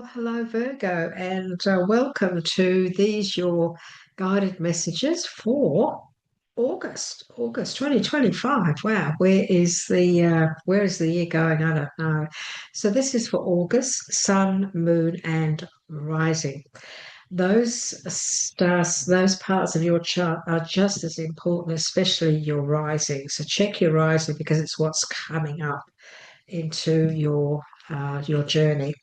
Well, hello, Virgo, and welcome to these your guided messages for August 2025. Wow, where is the year going? I don't know. So this is for August, Sun, Moon, and Rising. Those stars, those parts of your chart are just as important, especially your rising. So check your rising because it's what's coming up into your journey.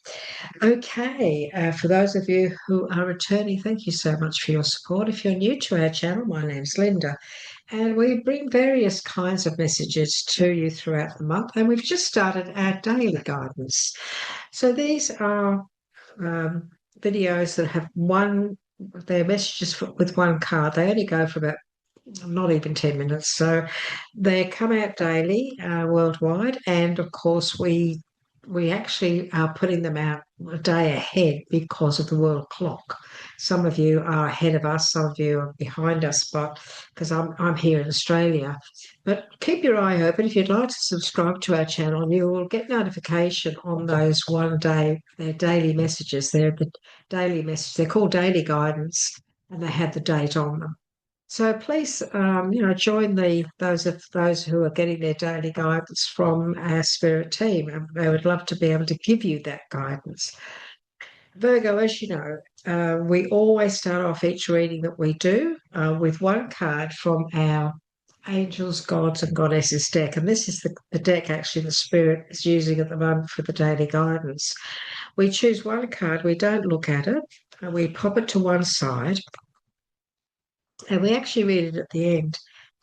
Okay, for those of you who are returning, thank you so much for your support. If you're new to our channel, my name's Linda, and we bring various kinds of messages to you throughout the month, and we've just started our daily guidance. So these are videos that have they're messages with one card. They only go for about not even 10 minutes. So they come out daily worldwide. And of course, we actually are putting them out a day ahead because of the world clock. Some of you are ahead of us, some of you are behind us, but because I'm here in Australia. But keep your eye open. If you'd like to subscribe to our channel, you will get notification on those they're daily messages. They're the daily message. They're called daily guidance and they have the date on them. So please, join those who are getting their daily guidance from our spirit team. And they would love to be able to give you that guidance. Virgo, as you know, we always start off each reading that we do with one card from our Angels, Gods, and Goddesses deck. And this is the deck actually the spirit is using at the moment for the daily guidance. We choose one card, we don't look at it, and we pop it to one side. And we actually read it at the end,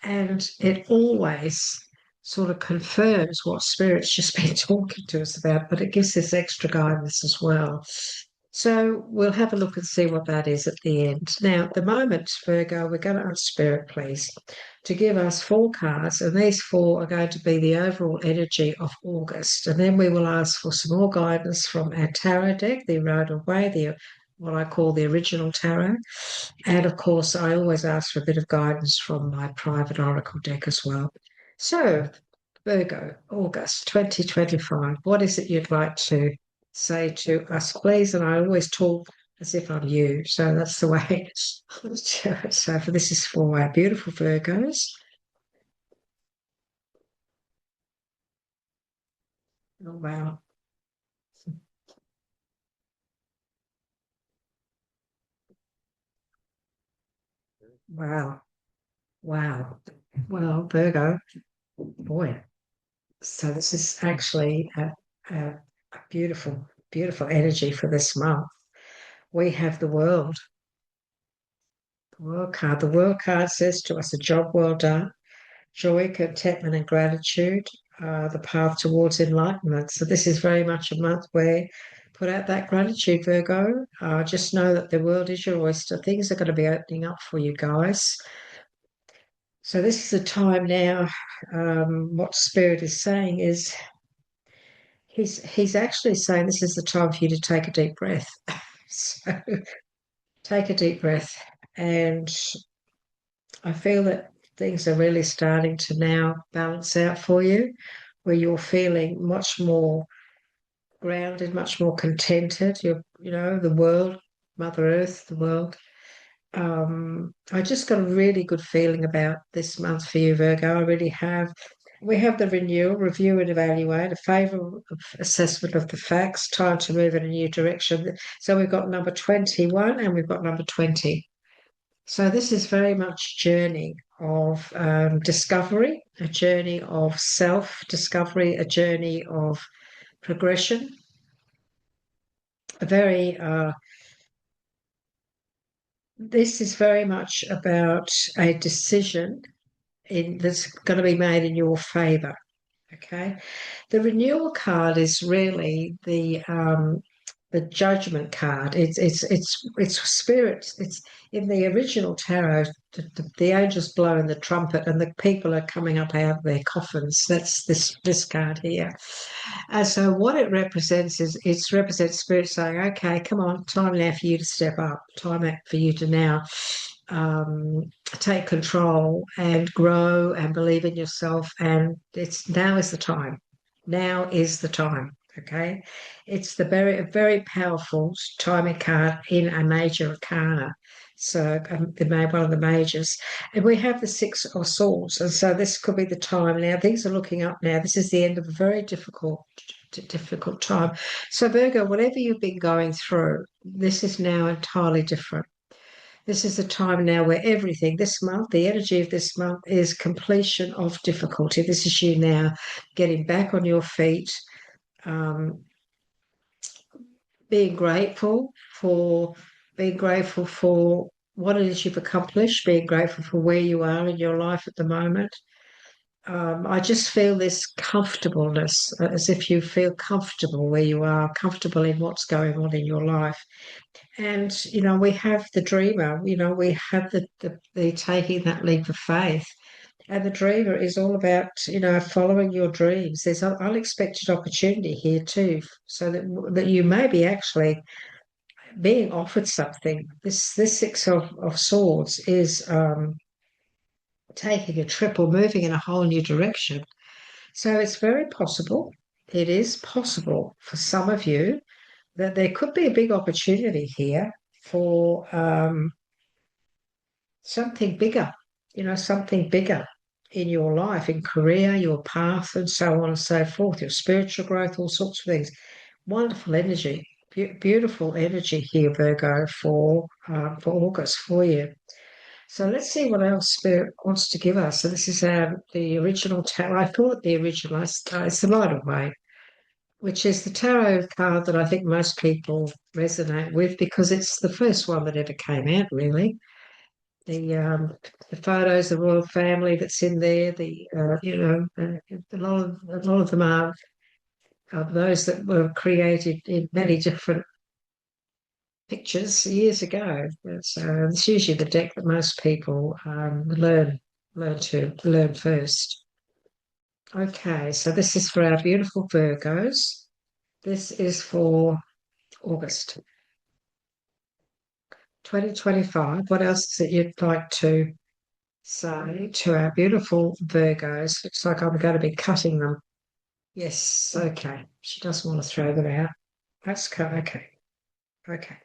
and it always sort of confirms what Spirit's just been talking to us about, but it gives us extra guidance as well. So we'll have a look and see what that is at the end. Now, at the moment, Virgo, we're going to ask Spirit, please, to give us 4 cards, and these 4 are going to be the overall energy of August. And then we will ask for some more guidance from our tarot deck, the Rodent Way, what I call the original tarot. And of course, I always ask for a bit of guidance from my private oracle deck as well. So, Virgo, August 2025, what is it you'd like to say to us, please? And I always talk as if I'm you. So that's the way. So for this is for our beautiful Virgos. Oh, wow. Wow. Wow. Well, Virgo, boy. So this is actually a beautiful, beautiful energy for this month. We have the world. The world card. The world card says to us a job well done, joy, contentment, and gratitude are the path towards enlightenment. So this is very much a month where put out that gratitude, Virgo. Just know that the world is your oyster. Things are going to be opening up for you guys. So this is a time now. What Spirit is saying is he's actually saying this is the time for you to take a deep breath. So take a deep breath. And I feel that things are really starting to now balance out for you, where you're feeling much more grounded, much more contented. The world, Mother Earth, the world. I just got a really good feeling about this month for you, Virgo. I really have. We have the renewal, review and evaluate, a favourable assessment of the facts, time to move in a new direction. So we've got number 21 and we've got number 20. So this is very much a journey of discovery, a journey of self-discovery, a journey of progression, a very this is very much about a decision that's going to be made in your favor. Okay. The renewal card is really the judgment card. It's spirit. It's in the original tarot. The angels blowing the trumpet, and the people are coming up out of their coffins. That's this card here. And so what it represents is it represents spirit saying, "Okay, come on, time now for you to step up. Time for you to now." Take control and grow and believe in yourself, and it's now is the time. Now is the time. Okay, it's the very powerful timing card in a major arcana. So one of the majors, and we have the Six of Swords, and so this could be the time now. Things are looking up now. This is the end of a very difficult time. So Virgo, whatever you've been going through, this is now entirely different. This is the time now where everything this month, the energy of this month is completion of difficulty. This is you now getting back on your feet, um, being grateful for being grateful for what it is you've accomplished, being grateful for where you are in your life at the moment. I just feel this comfortableness, as if you feel comfortable where you are, comfortable in what's going on in your life. And, we have the dreamer, we have the taking that leap of faith. And the dreamer is all about, following your dreams. There's an unexpected opportunity here too, so that you may be actually being offered something. This Six of Swords is taking a trip or moving in a whole new direction. So it's very possible, it is possible for some of you that there could be a big opportunity here for something bigger, something bigger in your life, in career, your path, and so on and so forth, your spiritual growth, all sorts of things. Wonderful energy, beautiful energy here, Virgo, for August for you. So let's see what else Spirit wants to give us. So this is the original tarot. I thought the original, it's the Light of Way, which is the tarot card that I think most people resonate with because it's the first one that ever came out, really. The photos, the royal family that's in there, a lot of them are those that were created in many different pictures years ago. So it's usually the deck that most people learn first. Okay, so this is for our beautiful Virgos. This is for August 2025. What else that you'd like to say to our beautiful Virgos? Looks like I'm going to be cutting them. Yes, okay. She doesn't want to throw them out. That's cool. Okay. Okay.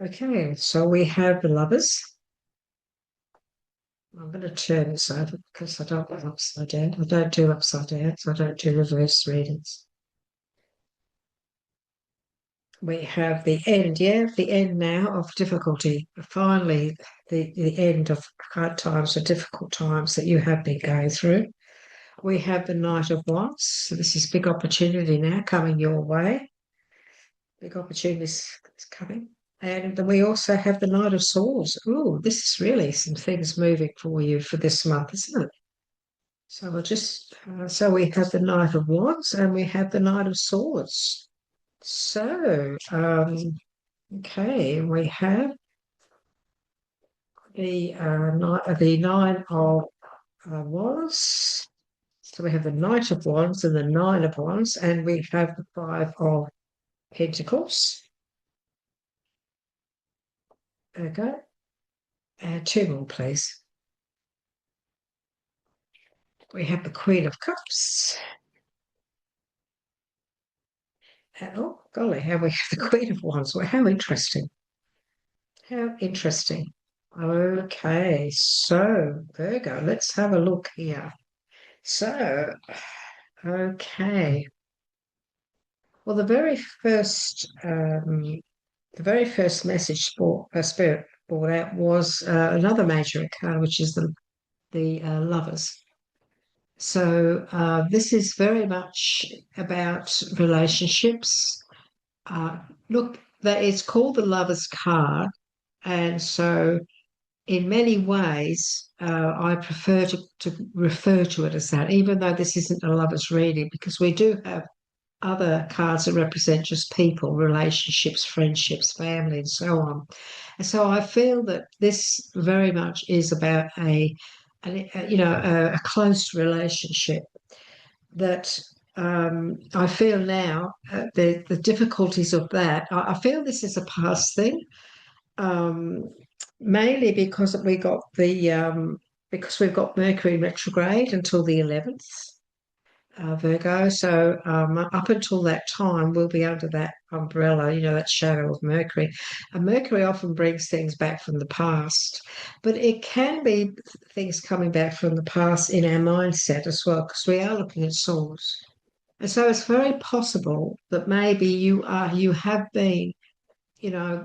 Okay. So we have the Lovers. I'm going to turn this over because I don't want upside down. I don't do upside down, so I don't do reverse readings. We have the end, the end now of difficulty. Finally, the end of hard times or difficult times that you have been going through. We have the Knight of Wands. So this is big opportunity now coming your way. Big opportunities coming. And then we also have the Knight of Swords. Oh, this is really some things moving for you for this month, isn't it? So so we have the Knight of Wands and we have the Knight of Swords. So, okay, we have the Nine of Wands. So we have the Knight of Wands and the Nine of Wands, and we have the Five of Pentacles. Okay. And two more, please. We have the Queen of Cups. And, oh, golly, how we have the Queen of Wands. Well, how interesting. How interesting. Okay, so Virgo, let's have a look here. So, okay. Well, the very first message Spirit brought out was another major arcana, which is the Lovers. So this is very much about relationships. Look, that it's called the Lovers card, and so in many ways, I prefer to refer to it as that, even though this isn't a Lovers reading, because we do have other cards that represent just people, relationships, friendships, family, and so on. And so I feel that this very much is about a close relationship that I feel now the difficulties of that. I feel this is a past thing, um, mainly because because we've got Mercury retrograde until the 11th. Virgo. So up until that time, we'll be under that umbrella, that shadow of Mercury. And Mercury often brings things back from the past, but it can be things coming back from the past in our mindset as well, because we are looking at souls. And so it's very possible that maybe you have been,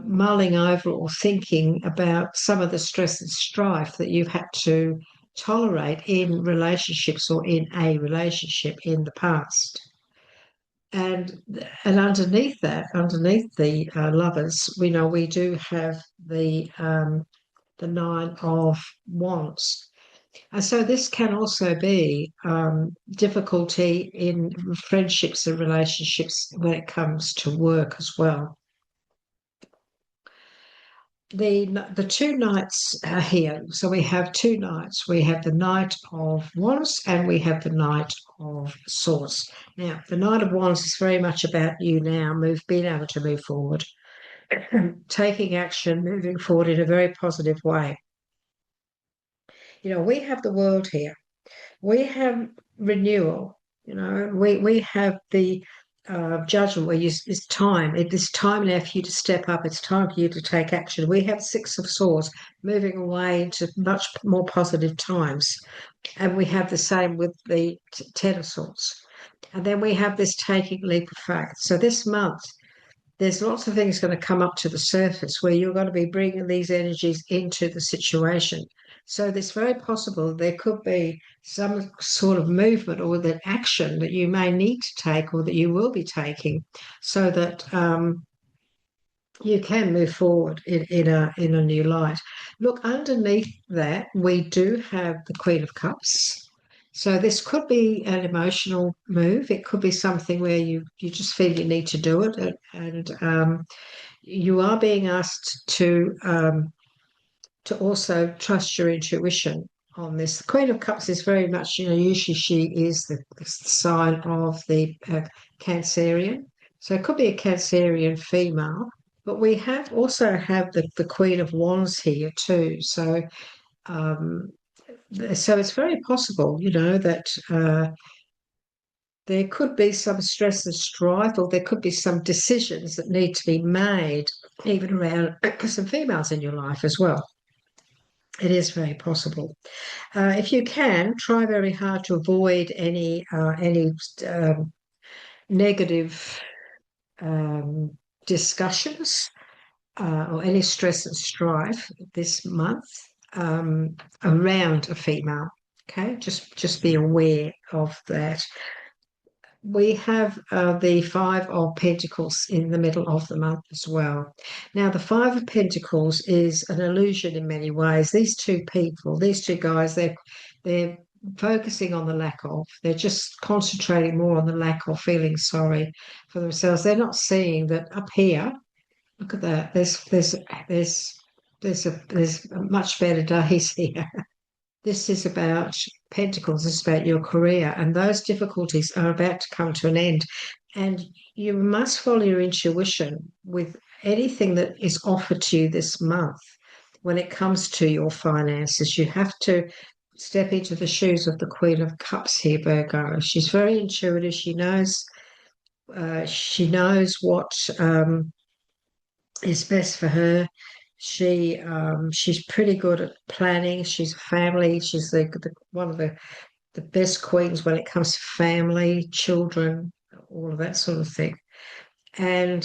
mulling over or thinking about some of the stress and strife that you've had to tolerate in relationships or in a relationship in the past. And and underneath that, underneath the lovers, we know we do have the nine of wands. And so this can also be difficulty in friendships and relationships when it comes to work as well. The two knights are here. So we have two knights. We have the Knight of Wands and we have the Knight of Swords. Now, the Knight of Wands is very much about you now, being able to move forward, taking action, moving forward in a very positive way. We have the world here. We have renewal. We have the judgment where it's time. It is time now for you to step up. It's time for you to take action. We have Six of Swords moving away into much more positive times. And we have the same with the Ten of Swords. And then we have this taking leap of faith. So this month, there's lots of things going to come up to the surface where you're going to be bringing these energies into the situation. So it's very possible there could be some sort of movement or that action that you may need to take or that you will be taking so that you can move forward in a new light. Look, underneath that, we do have the Queen of Cups. So this could be an emotional move. It could be something where you just feel you need to do it, and you are being asked to also trust your intuition on this. The Queen of Cups is very much, usually she is the sign of the Cancerian. So it could be a Cancerian female, but we also have the Queen of Wands here too. Um, so it's very possible, that there could be some stress and strife, or there could be some decisions that need to be made, even around some females in your life as well. It is very possible. If you can, try very hard to avoid any negative discussions or any stress and strife this month around a female. Okay, just be aware of that. We have the Five of Pentacles in the middle of the month as well. Now, the Five of Pentacles is an illusion in many ways. These two people, these two guys, they're focusing on the lack of. They're just concentrating more on the lack of, feeling sorry for themselves. They're not seeing that up here. Look at that. There's a much better days here. This is about Pentacles, this is about your career, and those difficulties are about to come to an end. And you must follow your intuition with anything that is offered to you this month when it comes to your finances. You have to step into the shoes of the Queen of Cups here, Virgo. She's very intuitive. She knows what is best for her. She's pretty good at planning. She's family. She's one of the best queens when it comes to family, children, all of that sort of thing. And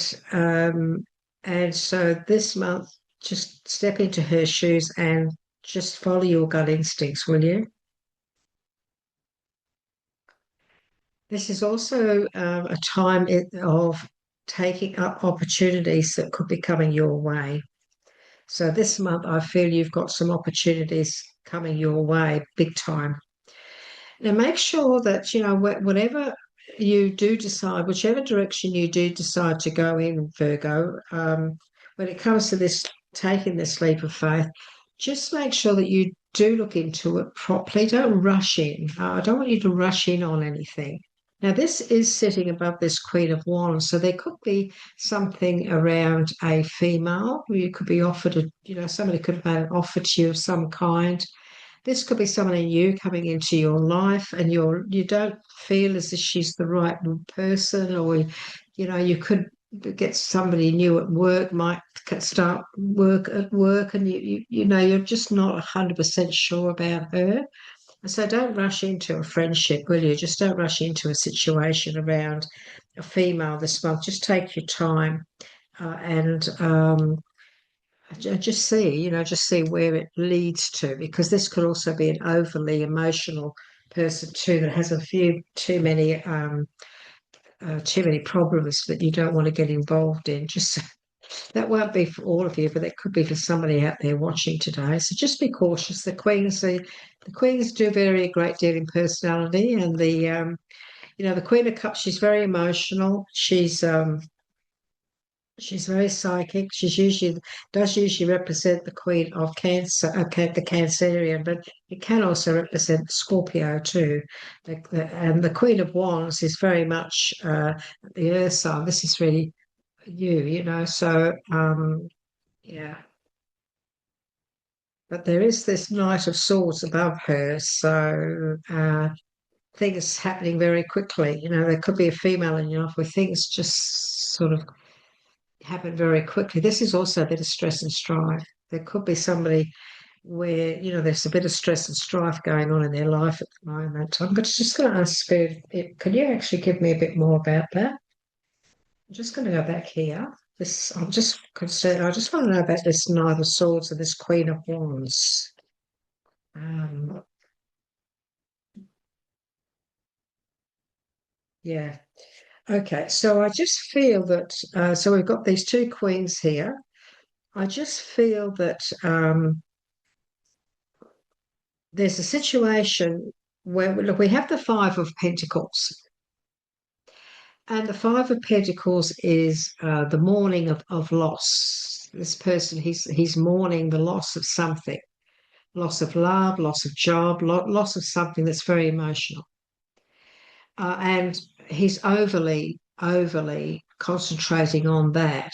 so this month, just step into her shoes and just follow your gut instincts, will you? This is also a time of taking up opportunities that could be coming your way. So this month, I feel you've got some opportunities coming your way, big time. Now, make sure that, whatever you do decide, whichever direction you do decide to go in, Virgo, when it comes to this, taking this leap of faith, just make sure that you do look into it properly. Don't rush in. I don't want you to rush in on anything. Now, this is sitting above this Queen of Wands, so there could be something around a female who you could be offered somebody could have made an offer to you of some kind. this could be someone new coming into your life, and you don't feel as if she's the right person, or you could get somebody new at work, might start work at work, and you're just not 100% sure about her. And so don't rush into a friendship, will you? Just don't rush into a situation around a female this month. Just take your time, and just see where it leads to, because this could also be an overly emotional person too, that has a few too many problems that you don't want to get involved in. Just that won't be for all of you, but that could be for somebody out there watching today. So just be cautious. The queens do vary a great deal in personality, and the Queen of Cups, she's very emotional. She's very psychic. She's usually does usually represent the Queen of Cancer, the Cancerian, but it can also represent Scorpio too. And the Queen of Wands is very much the Earth sign. This is really you. So yeah. But there is this Knight of Swords above her, so things happening very quickly. There could be a female in your life where things just sort of happen very quickly. This is also a bit of stress and strife. There could be somebody where, there's a bit of stress and strife going on in their life at the moment. I'm just going to ask Spirit, can you actually give me a bit more about that? I'm just going to go back here. I'm just concerned. I just want to know about this Knight of Swords and this Queen of Wands. Um, yeah. Okay. So I just feel that. So we've got these two queens here. I just feel that there's a situation where, look, we have the Five of Pentacles, and the Five of Pentacles is the mourning of loss. This person, he's mourning the loss of something, loss of love, loss of job, loss of something that's very emotional, and he's overly concentrating on that.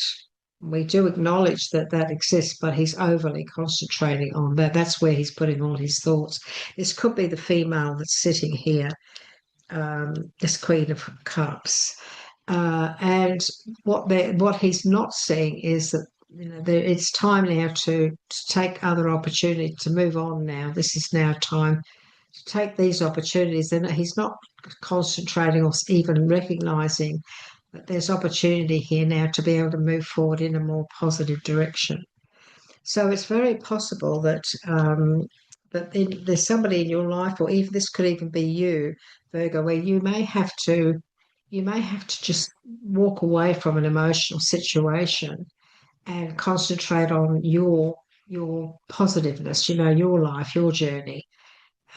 We do acknowledge that that exists, but he's overly concentrating on that. That's where he's putting all his thoughts. This could be the female that's sitting here, this Queen of Cups. And what he's not seeing is that it's time now to take other opportunities, to move on now. This is now time to take these opportunities. And he's not concentrating or even recognizing that there's opportunity here now to be able to move forward in a more positive direction. So it's very possible that there's somebody in your life, or even this could even be you, Virgo, where you may have to just walk away from an emotional situation and concentrate on your positiveness, your life, your journey,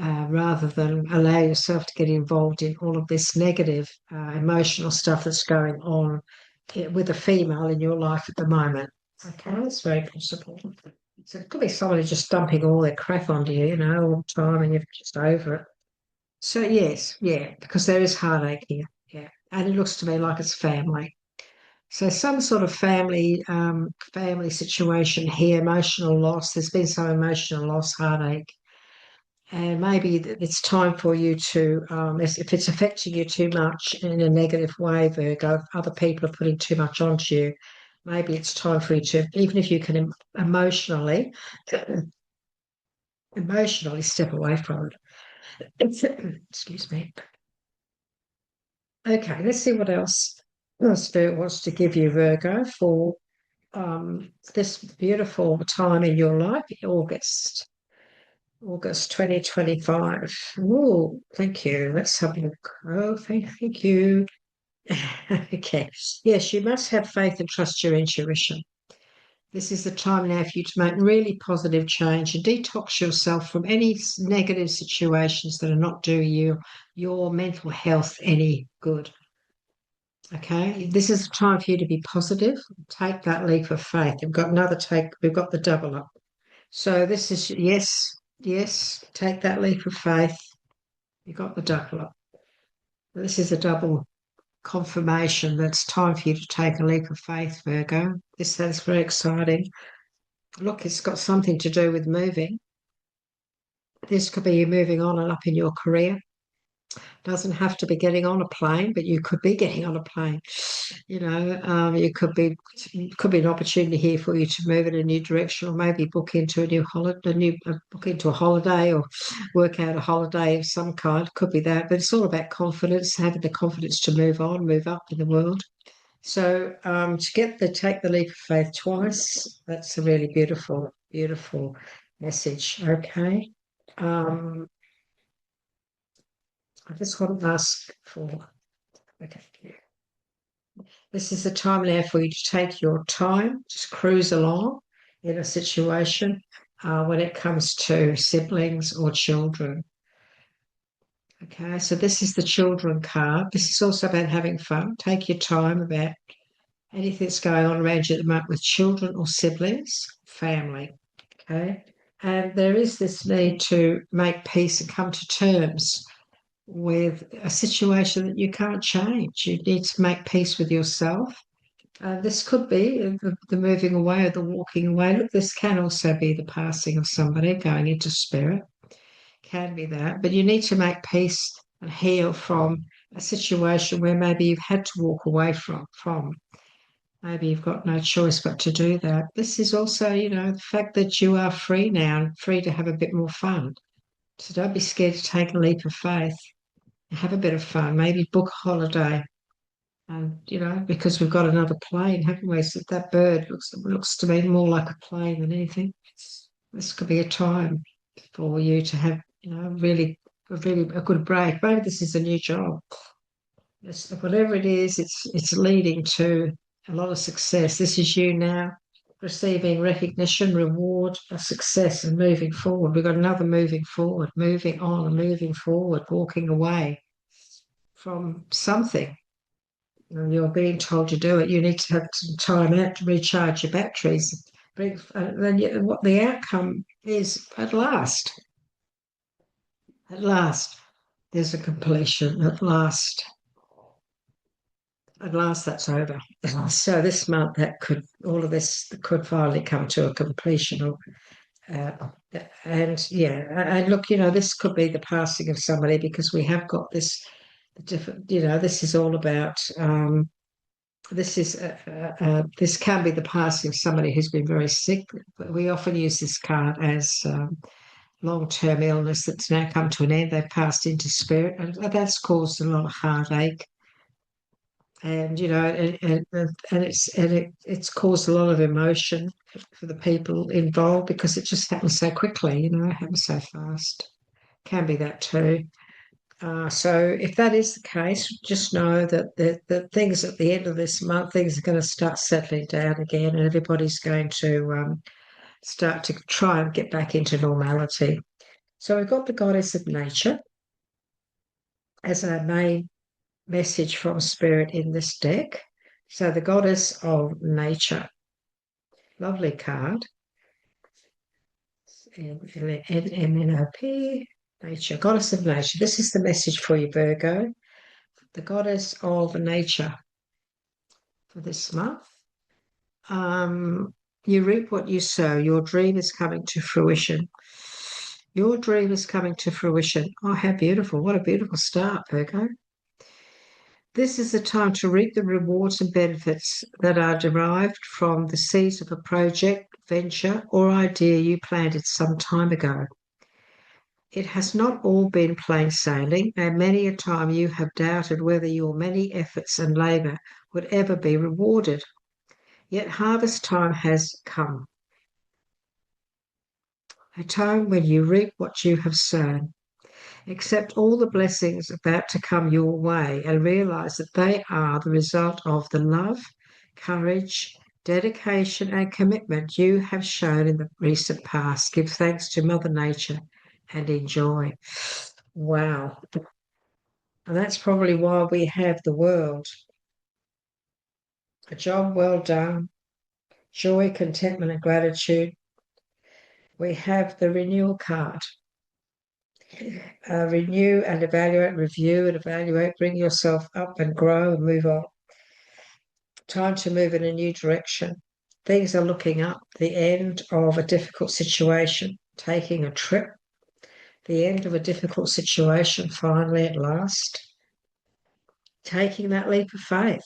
rather than allow yourself to get involved in all of this negative emotional stuff that's going on with a female in your life at the moment. Okay, that's very possible. So it could be somebody just dumping all their crap onto you, all the time, and you're just over it. So yes, yeah, because there is heartache here. Yeah, and it looks to me like it's family. So some sort of family situation here, emotional loss. There's been some emotional loss, heartache, and maybe it's time for you to, if it's affecting you too much in a negative way, Virgo, if other people are putting too much onto you, maybe it's time for you to, even if you can emotionally step away from it. Excuse me. Okay, let's see what else Spirit wants to give you, Virgo, for this beautiful time in your life, August 2025. Oh, thank you. Let's have a look. Oh, thank you. Okay. Yes, you must have faith and trust your intuition. This is the time now for you to make really positive change and detox yourself from any negative situations that are not doing your mental health any good. Okay, this is a time for you to be positive. Take that leap of faith. We've got another take. We've got the double up. So this is yes. Take that leap of faith. You've got the double up. This is a double confirmation that it's time for you to take a leap of faith, Virgo. This sounds very exciting. Look, it's got something to do with moving. This could be you moving on and up in your career. Doesn't have to be getting on a plane, but you could be getting on a plane. You could be an opportunity here for you to move in a new direction, or maybe book into a new holiday, book into a holiday, or work out a holiday of some kind. Could be that, but it's all about confidence, having the confidence to move on, move up in the world. So take the leap of faith twice. That's a really beautiful, beautiful message. Okay. Um, I just want to ask for, okay. This is the time now for you to take your time, just cruise along in a situation when it comes to siblings or children. Okay, so this is the children card. This is also about having fun. Take your time about anything that's going on around you at the moment with children or siblings, family. Okay, and there is this need to make peace and come to terms with a situation that you can't change. You need to make peace with yourself. This could be the moving away or the walking away. Look, this can also be the passing of somebody going into spirit. Can be that. But you need to make peace and heal from a situation where maybe you've had to walk away from. Maybe you've got no choice but to do that. This is also, the fact that you are free now and free to have a bit more fun. So don't be scared to take a leap of faith. Have a bit of fun. Maybe book a holiday. And, because we've got another plane, haven't we? So that bird looks to me more like a plane than anything. This could be a time for you to have, really a good break. Maybe this is a new job. Whatever it is, it's leading to a lot of success. This is you now receiving recognition, reward, a success, and moving forward. We've got another moving forward, moving on, moving forward, walking away from something. And you're being told to do it. You need to have some time out to recharge your batteries. Then what the outcome is at last, there's a completion. At last, that's over. So this month, all of this could finally come to a completion. And look, this could be the passing of somebody because we have got this different. This is all about. This can be the passing of somebody who's been very sick. But we often use this card as long-term illness that's now come to an end. They've passed into spirit, and that's caused a lot of heartache. And it's caused a lot of emotion for the people involved because it just happens so quickly. It happens so fast. Can be that too. So if that is the case, just know that the things at the end of this month, things are going to start settling down again, and everybody's going to start to try and get back into normality. So we've got the goddess of nature as our main message from spirit in this deck. So the goddess of nature, lovely card. MNOP, nature, goddess of nature. This is the message for you, Virgo. The goddess of nature for this month. You reap what you sow. Your dream is coming to fruition. Your dream is coming to fruition. Oh, how beautiful. What a beautiful start, Virgo. This is the time to reap the rewards and benefits that are derived from the seeds of a project, venture, or idea you planted some time ago. It has not all been plain sailing, and many a time you have doubted whether your many efforts and labour would ever be rewarded. Yet harvest time has come, a time when you reap what you have sown. Accept all the blessings about to come your way and realize that they are the result of the love, courage, dedication, and commitment you have shown in the recent past. Give thanks to Mother Nature and enjoy. Wow. And that's probably why we have the world. A job well done, joy, contentment, and gratitude. We have the renewal card. Renew and evaluate, review and evaluate, bring yourself up and grow and move on. Time to move in a new direction. Things are looking up, the end of a difficult situation, taking a trip, the end of a difficult situation finally at last. Taking that leap of faith.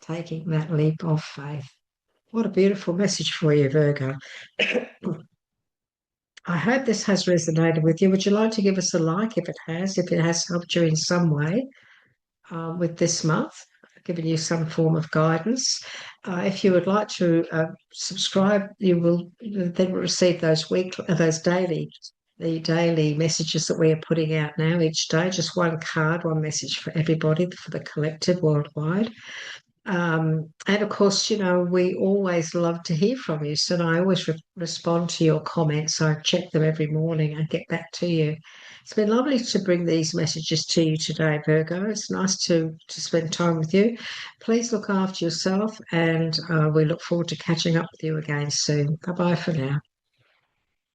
Taking that leap of faith. What a beautiful message for you, Virgo. I hope this has resonated with you. Would you like to give us a like if it has helped you in some way with this month, given you some form of guidance? If you would like to subscribe, you will then receive those the daily messages that we are putting out now each day. Just one card, one message for everybody, for the collective worldwide. And of course, we always love to hear from you. So I always respond to your comments. I check them every morning and get back to you. It's been lovely to bring these messages to you today, Virgo. It's nice to spend time with you. Please look after yourself, and we look forward to catching up with you again soon. Bye bye for now.